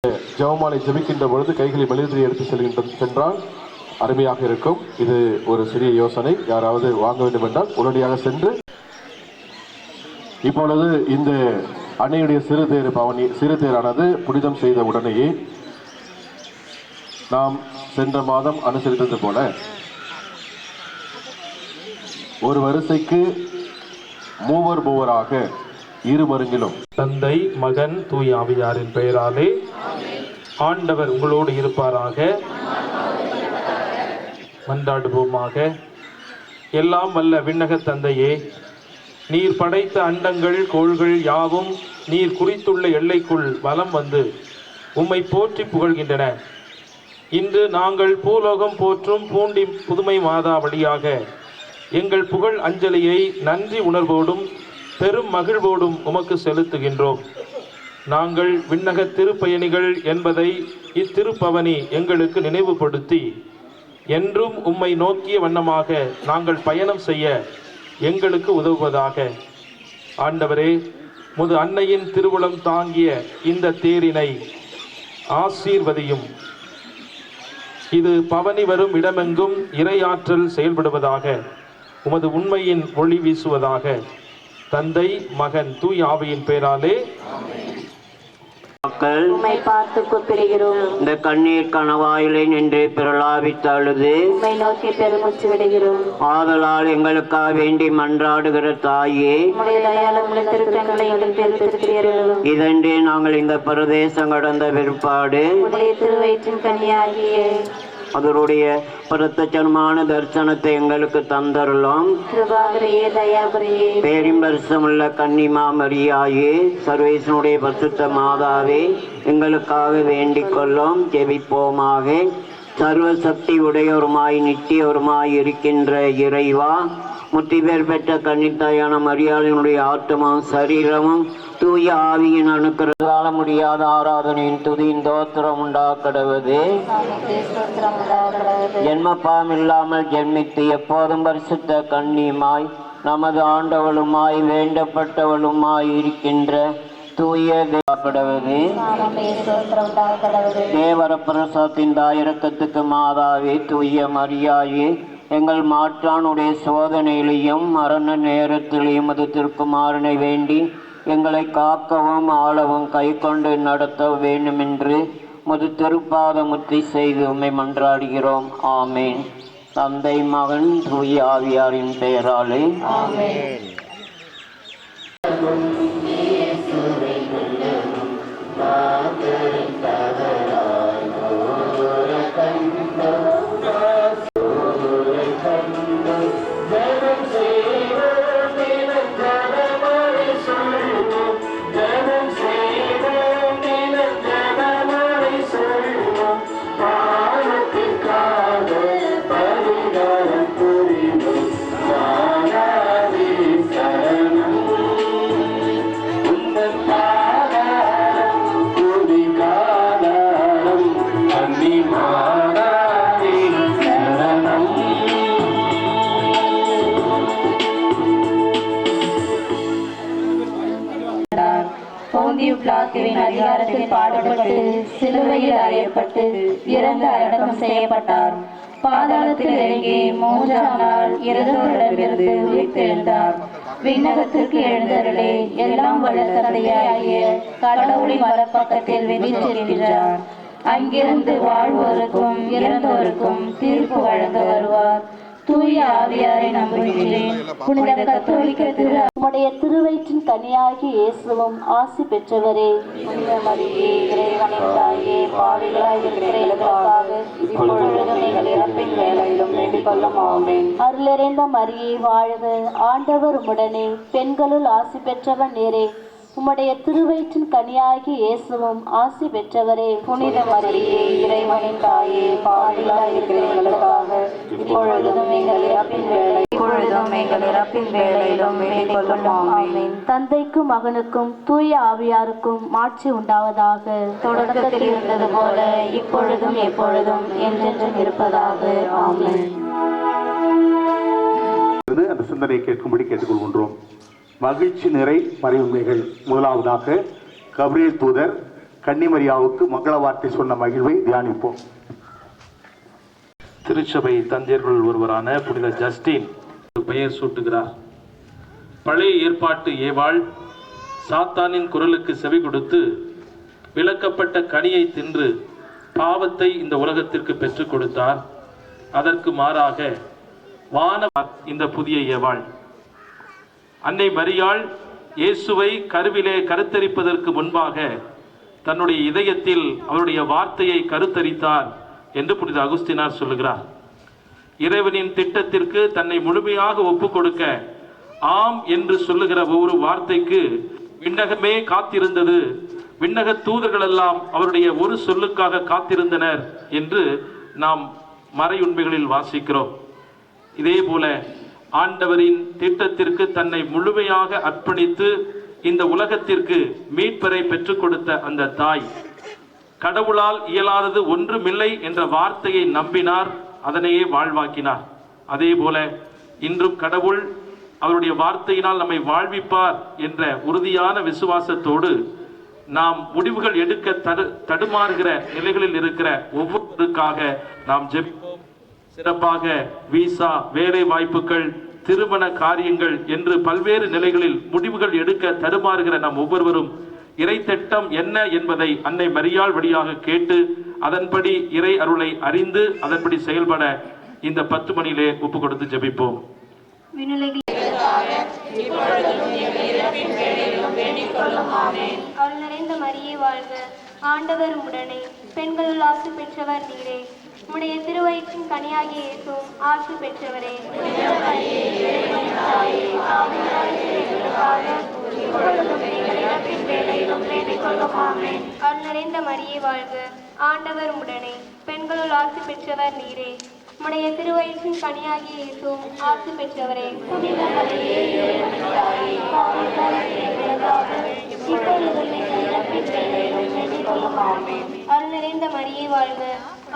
ஜெபமாலை ஜெபிக்கின்ற பொழுது கைகளை மெழுகுதிரி எடுத்து சென்றால் அருமையாக இருக்கும். இது ஒரு சிறிய யோசனை. யாராவது வாங்க வேண்டும் என்றால் உடனடியாக சென்று. இப்பொழுது இந்த அன்னையுடைய சிறுதேரானது புனிதம் செய்த உடனேயே நாம் சென்ற மாதம் அனுசரித்தது போல ஒரு வரிசைக்கு மூவராக இருமருங்கிலும் தந்தை, மகன், தூய் ஆவியாரின் பெயராலே ஆண்டவர் உங்களோடு இருப்பாராக. மன்றாடுவோமாக. எல்லாம் வல்ல விண்ணக தந்தையே, நீர் படைத்த அண்டங்கள் கோள்கள் யாவும் நீர் குறித்துள்ள எல்லைக்குள் வலம் வந்து உம்மை போற்றி புகழ்கின்றன. இன்று நாங்கள் பூலோகம் போற்றும் பூண்டி புதுமை மாதா வழியாக எங்கள் புகழ் அஞ்சலியை நன்றி உணர்வோடும் பெரும் மகிழ்வோடும் உமக்கு செலுத்துகின்றோம். நாங்கள் விண்ணக திருப்பயணிகள் என்பதை இத்திருப்பவனி எங்களுக்கு நினைவுபடுத்தி என்றும் உம்மை நோக்கிய வண்ணமாக நாங்கள் பயணம் செய்ய எங்களுக்கு உதவுவதாக. ஆண்டவரே, முது அன்னையின் திருவுளம் தாங்கிய இந்த தேரினை ஆசீர்வதியும். இது பவனி வரும் இடமெங்கும் இறையாற்றல் செயல்படுவதாக, உமது உண்மையின் ஒளி வீசுவதாக. தந்தை, மகன், தூய் ஆவியின் பெயராலே உம்மை பார்த்து கூப்பிடுகிறோம். இந்த கண்ணீர் கணவாயிலை நின்று பிரலாபித்து அழுது உம்மை நோக்கி பெருமூச்சு விடுகிறோம். ஆதலால் எங்களுக்காக வேண்டி மன்றாடுகிற தாயே, இதன்றே நாங்கள் இந்த பிரதேசம் கடந்த பிற்பாடு திருவயிற்றின் கனியாகிய அவருடைய பிரத்யட்சமான தரிசனத்தை எங்களுக்கு தந்தருளும். பேரிம்பரிசமுள்ள கன்னிமா மரியாயே, சர்வேசனுடைய பரிசுத்த மாதாவே, எங்களுக்காக வேண்டிக் கொள்ளும். ஜெபிப்போமாக. சர்வசக்தி உடையவருமாய் நித்தியவருமாய் இருக்கின்ற இறைவா, முத்திபேர் பெற்ற கன்னித்தாயான மரியாதையினுடைய ஆத்மாவும் சரீரமும் தூய ஆவியின் அணுக்களால முடியாத ஆராதனையின் துதியின் தோத்திரம் உண்டாக்கடுவது. ஜென்மப்பாம் இல்லாமல் ஜென்மித்து எப்போதும் பரிசுத்த கன்னியுமாய் நமது ஆண்டவளுமாய் வேண்டப்பட்டவளுமாய் இருக்கின்ற தூய தேவப்படுவது. தேவர பிரசாத்தின் தாயிரக்கத்துக்கு மாதாவே, தூய மரியாயே, எங்கள் மாற்றானுடைய சோதனையிலையும் மரண நேரத்திலையும் அது திருக்குமாரனை வேண்டி எங்களை காக்கவும் ஆளவும் கை கொண்டு நடத்த வேண்டும் என்று முது திருப்பாதமுத்தி செய்து உம்மை மன்றாடுகிறோம். ஆமேன். தந்தை, மகன், தூய ஆவியாரின் பெயராலே ஆமேன். அதிகாரத்தில் பாடுபட்டு சிலுவையில் அறையப்பட்டு இறந்து அடக்கம் செய்யப்பட்டார். பாதாளத்தில் இறங்கி 3ஆம் நாள் இறந்தோரிடமிருந்து உயிர்த்தெழுந்தார். விண்ணகத்திற்கு எழுந்தருளே எல்லாம் வல்ல தந்தையாகிய கடவுளின் வலப்பக்கத்தில் வீற்றிருக்கிறார். அங்கிருந்து வாழ்வோருக்கும் இறந்தோருக்கும் தீர்ப்பு வழங்க வருவார். தூய ஆவியாரை நம்புகிறேன். புனித கத்தோலிக்க திரு உம்முடைய திருவயிற்றின் கனியாகி இயேசுவும் ஆசி பெற்றவரே. புனித மரியே, இறைவனின் தாயே, பாவிகளாய் இருக்கிற எங்களுக்காக இப்பொழுதும் எங்கள் இறப்பின் வேளையிலும் வேண்டிக் கொள்ளும். ஆமென். அருளிறைந்த மரியே வாழ்க, ஆண்டவர் உம்முடனே, பெண்களுள் ஆசி பெற்றவன் நீரே. உம்முடைய திருவயிற்றின் கனியாகி இயேசுவும் ஆசி பெற்றவரே. புனித மரியே, இறைவனின் தாயே, பாவிகளாய் இருக்கிற எங்களுக்காக இப்பொழுதும் எங்கள் இறப்பின் வேளையிலும் வேண்டிக் கொள்ளும். ஆமென். தந்தைக்கும் மகனுக்கும் தூய ஆவியாருக்கும் மாட்சி உண்டாவதாக. தொடக்கத்தில் இருந்தது போல இப்பொழுதும் எப்பொழுதும் என்றென்றும் இருப்பதாக. ஆமென். அந்த சிந்தனை கேட்கும்படி கேட்டுக்கொள்கின்றோம். மகிழ்ச்சி நிறை மறைவுண்மைகள். முதலாவதாக கபிரியேல் தூதர் கன்னிமரியாவுக்கு மங்கள வார்த்தை சொன்ன மகிழ்வை தியானிப்போம். திருச்சபை தந்தையர்கள் ஒருவரான புனித ஜஸ்டின் பெயர் சூட்டுகிறார். பழைய ஏற்பாட்டு ஏவாள் சாத்தானின் குரலுக்கு செவி கொடுத்து விலக்கப்பட்ட கனியை தின்று பாவத்தை இந்த உலகத்திற்கு பெற்றுக் கொடுத்தார். அதற்கு மாறாக இந்த புதிய ஏவாள் அன்னை மரியாள் இயேசுவை கருவிலே கருத்தரிப்பதற்கு முன்பாக தன்னுடைய இதயத்தில் அவருடைய வார்த்தையை கருத்தரித்தார் என்று புனித அகுஸ்தினார் சொல்லுகிறார். இறைவனின் திட்டத்திற்கு தன்னை முழுமையாக ஒப்புக் கொடுக்க ஆம் என்று சொல்லுகிற ஒவ்வொரு வார்த்தைக்கு விண்ணகமே காத்திருந்தது, விண்ணக தூதர்கள் எல்லாம் அவருடைய ஒரு சொல்லுக்காக காத்திருந்தனர் என்று நாம் மறையுண்மைகளில் வாசிக்கிறோம். இதே போல ஆண்டவரின் திட்டத்திற்கு தன்னை முழுமையாக அர்ப்பணித்து இந்த உலகத்திற்கு மீட்பரை பெற்றுக் கொடுத்த அந்த தாய் கடவுளால் இயலாதது ஒன்றுமில்லை என்ற வார்த்தையை நம்பினார், அதனையே வாழ்வாக்கினார். அதே போல இன்றும் கடவுள் அவருடைய வார்த்தையினால் நம்மை வாழ்விப்பார் என்ற உறுதியான விசுவாசத்தோடு நாம் முடிவுகள் எடுக்க தடுமாறுகிற நிலைகளில் இருக்கிற ஒவ்வொருவருக்காக நாம் ஜெபிப்போம். சிறப்பாக விசா, வேலை வாய்ப்புகள், திருமண காரியங்கள் என்று பல்வேறு நிலைகளில் முடிவுகள் எடுக்க தடுமாறுகிற நாம் ஒவ்வொருவரும் இறை திட்டம் என்ன என்பதை அன்னை மரியாள் வழியாக கேட்டு அதன்படி இறை அருளை அறிந்து அதன்படி செயல்பட இந்த 10 மணியிலே ஒப்பு கொடுத்து ஜெபிப்போம். அருள் நிறைந்த மரியே வாழ்க, ஆண்டவர் உடனே, பெண்களுள் ஆசி பெற்றவர் நீரே, உம்முடைய திருவயிற்றின் கனியாகிய இயேசுவும் ஆசி பெற்றவரே. அருள் நிறைந்த மரியே வாழ்க, ஆண்டவர் உடனே, பெண்களுள் ஆசி பெற்றவர் நீரே, உம்முடைய திருவயிற்றின் கனியாகிய இயேசுவும் ஆசி பெற்றவரே. அருள் நிறைந்த மரியே வாழ்க,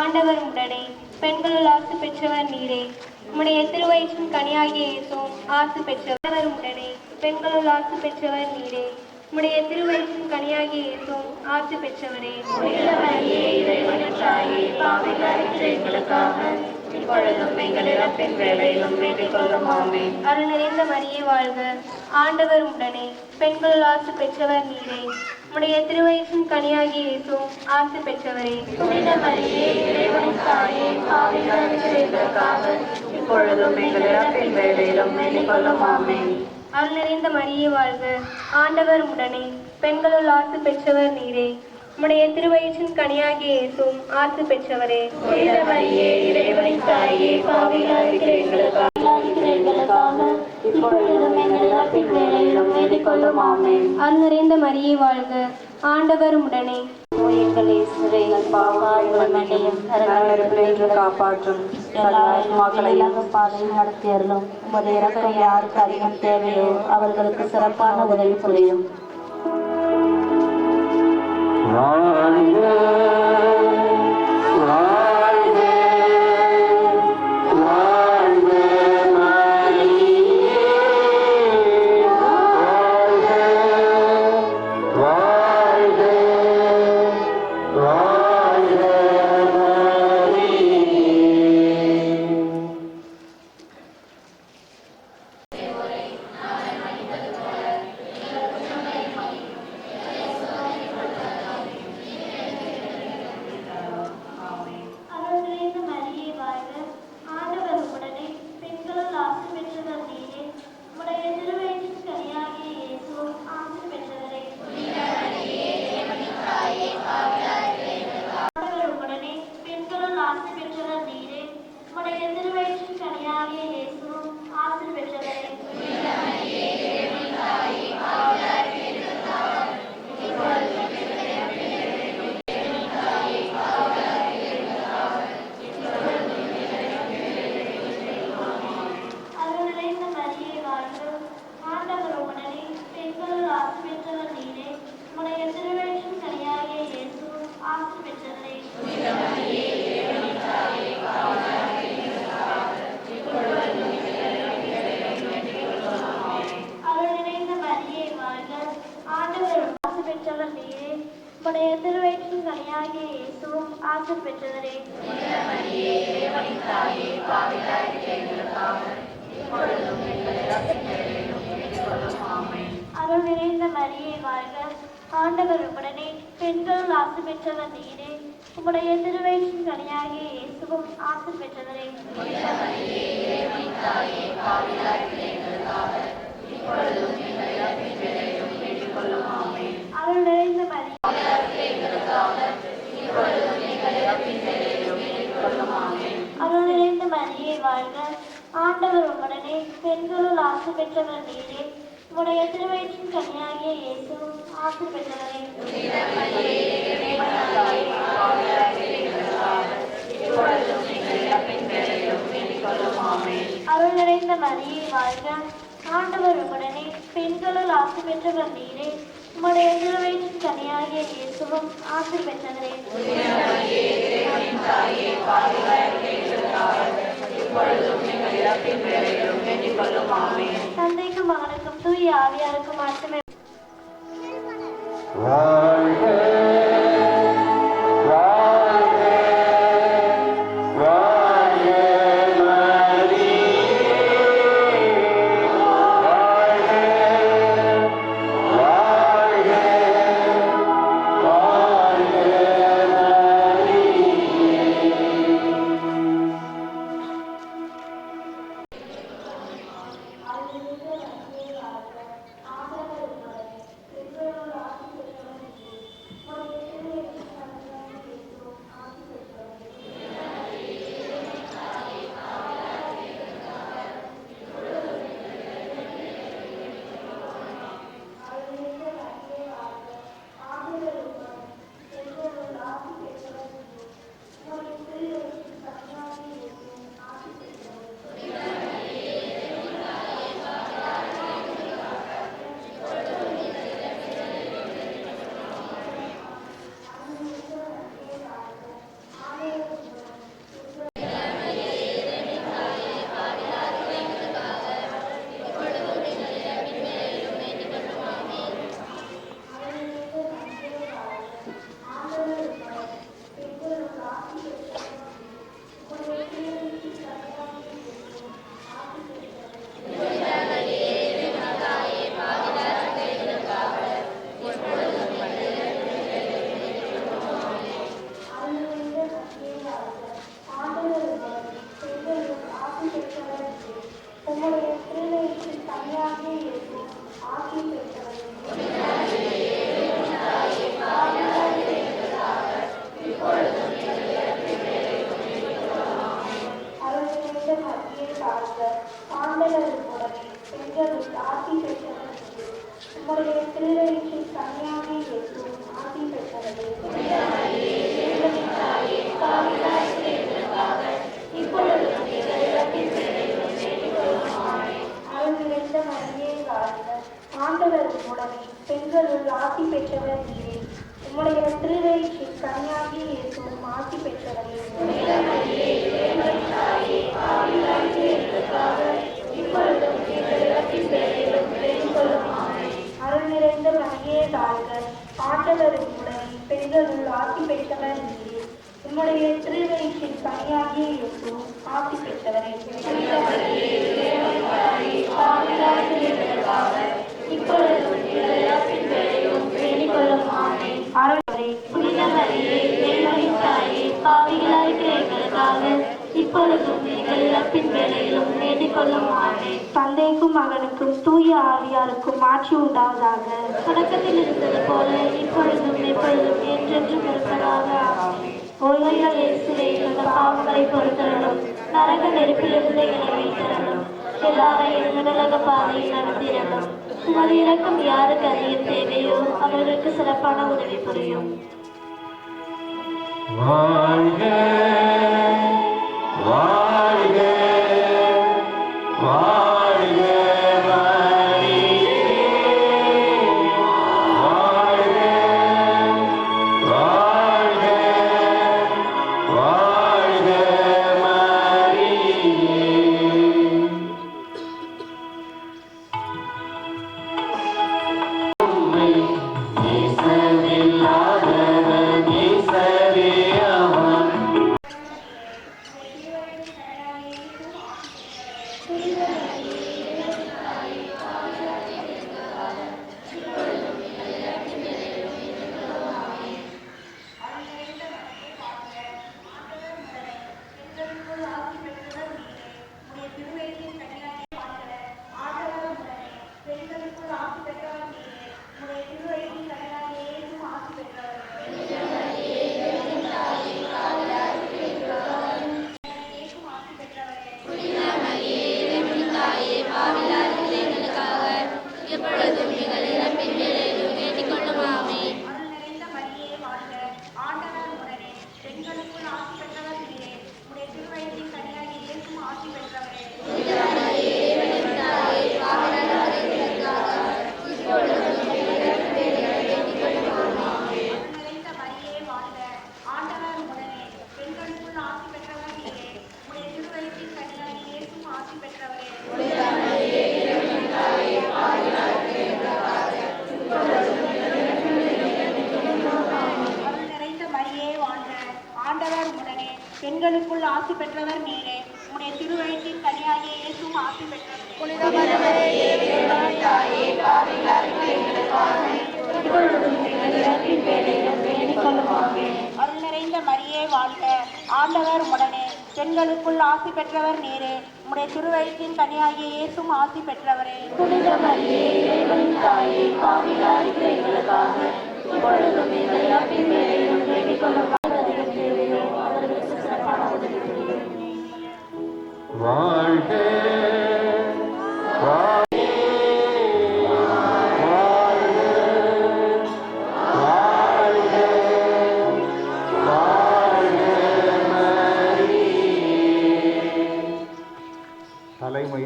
ஆண்டவர் உடனே, பெண்களுள் ஆசி பெற்றவர் நீரே, உம்முடைய திருவயிற்றின் கனியாகிய இயேசுவும் ஆசி பெற்றவர் உடனே, பெண்களுள் ஆசி பெற்றவர் நீரே, உம்முடைய திருவயிற்றின் கனியாகிய இயேசுவும் ஆசி பெற்றவரே. அருள் நிறைந்த மரியே வாழ்க, ஆண்டவர் உடனே, பெண்களுள் ஆசி பெற்றவர் நீரே, உம்முடைய திருவயிற்றின் கனியாகிய இயேசுவும் ஆசி பெற்றவரே. அருள் நிறைந்த மரியே வாழ்க, ஆண்டவர் உடனே, பெண்களுள் ஆசி பெற்றவர் நீரே, உம்முடைய திருவயிற்றின் கனியாகிய இயேசுவும் ஆசி பெற்றவரே. அருள் நிறைந்த மரியே வாழ்க, ஆண்டவர் உடனே, காப்பாற்றும் எல்லா மக்களையும் பாதையில் நடத்தியறலும். உமது இரக்கம் யாருக்கு அதிகம் தேவையோ அவர்களுக்கு சிறப்பான உதவி புரியும். இயேசுவும் ஆசி பெற்றவரே. அருள் நிறைந்த மரியே வாழ்க, ஆண்டவர் உம்முடனே, பெண்களுள் ஆசி பெற்றவர் நீரே. உம்முடைய திருவயிற்றின் கனியாகிய இயேசுவும் ஆசி பெற்றவரே. அருள் நிறைந்த மரியே அருள் நிறைந்த மரியே வாழ்க, ஆண்டவர் உம்முடனே, பெண்களுள் ஆசி பெற்றவர் நீரே. உம்முடைய திருவயிற்றின் கனியாகிய இயேசுவும் ஆசி பெற்றவரே. அருள் நிறைந்த மரியே வாழ்க, ஆண்டவர் உம்முடனே, பெண்களுள் ஆசி பெற்றவர் நீரே. உம்முடைய திருவயிற்றின் கனியாகிய இயேசுவும் ஆசி பெற்றவரே. தந்தைக்கும் மகனுக்கும் தூய ஆவியாருக்கும் மட்டுமே. ஆண்டவர் உம்முடனே, பெண்களுள் ஆசி பெற்றவர் நீரே. உம்முடைய திருவயிற்றின் கனியாகிய இயேசுவும் ஆசி பெற்றவரே. அருள் நிறைந்த மரியே வாழ்க, ஆண்டவர் உம்முடனே, பெண்களுள் ஆசி பெற்றவர் நீரே. உம்முடைய திருவயிற்றின் கனியாகிய இயேசுவும் ஆசி பெற்றவரே. அருள்வரே, புனித மரியே, தேவனின் தாயே, பாவிகளாயிருக்கிற எங்களுக்காக இப்பொழுதும் எங்கள் இறப்பின் வேளையிலும் வேண்டிக் கொள்ளும். ஆமென். தந்தைக்கும் மகனுக்கும் தூய ஆவியாருக்கும் மாட்சி உண்டாவதாக. தொடக்கத்தில் இருந்தது போல இப்பொழுதும் எப்பொழுதும் என்றென்றும் இருப்பதாக. ஆமென். ஓய்வல்ல இயேசுவே, எங்கள் பாவங்களை பொறுத்தருளும், நரக நெருப்பிலிருந்து எங்களை மீட்டருளும், எல்லாரையும் உலக பாதையில் நடத்திரலும். உமது இரக்கம் யாருக்கு அதிகம் தேவையோ அவர்களுக்கு சிறப்பான உதவி புரியும். வாழ்க வாழ்க வாழ்க மரியே, வாழ்க வாழ்க வாழ்க மரியே. நேசமில்லாதவன் நேசரே பெண்களுக்குள் ஆசி பெற்றவர் நீரே. உம்முடைய திருவயிற்றின் கனியாகிய இயேசுவும் ஆசி பெற்றவர். அருள் நிறைந்த மரியே வாழ்க, ஆண்டவர் உடனே. பெண்களுக்குள் ஆசி பெற்றவர் நீரே. உம்முடைய திருவயிற்றின் கனியாகிய இயேசுவும் ஆசி பெற்றவரே. வாழ்க தலைமை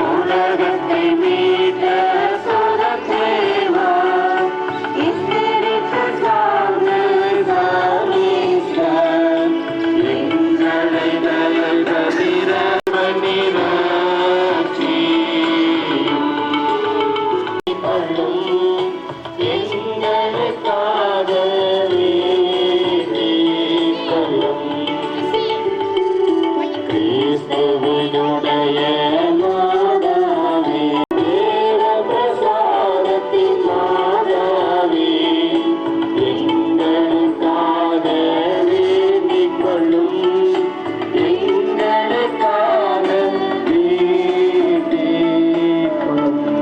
உலகத்தை மீட்ட சுதத்தேவா, இஸ்திரிக்கு சார்ந்த சாமீஸ்வரன், எங்களை தயகதிர நிராட்சி பள்ளும் எங்களுக்காக கிறிஸ்துவினுடைய மாதாவே, தேவ பிரசாதத்தின் மாதாவே, எங்களுக்காக வேண்டிக் கொள்ளும். எங்களுக்காக வேண்டிக் கொள்ளும்.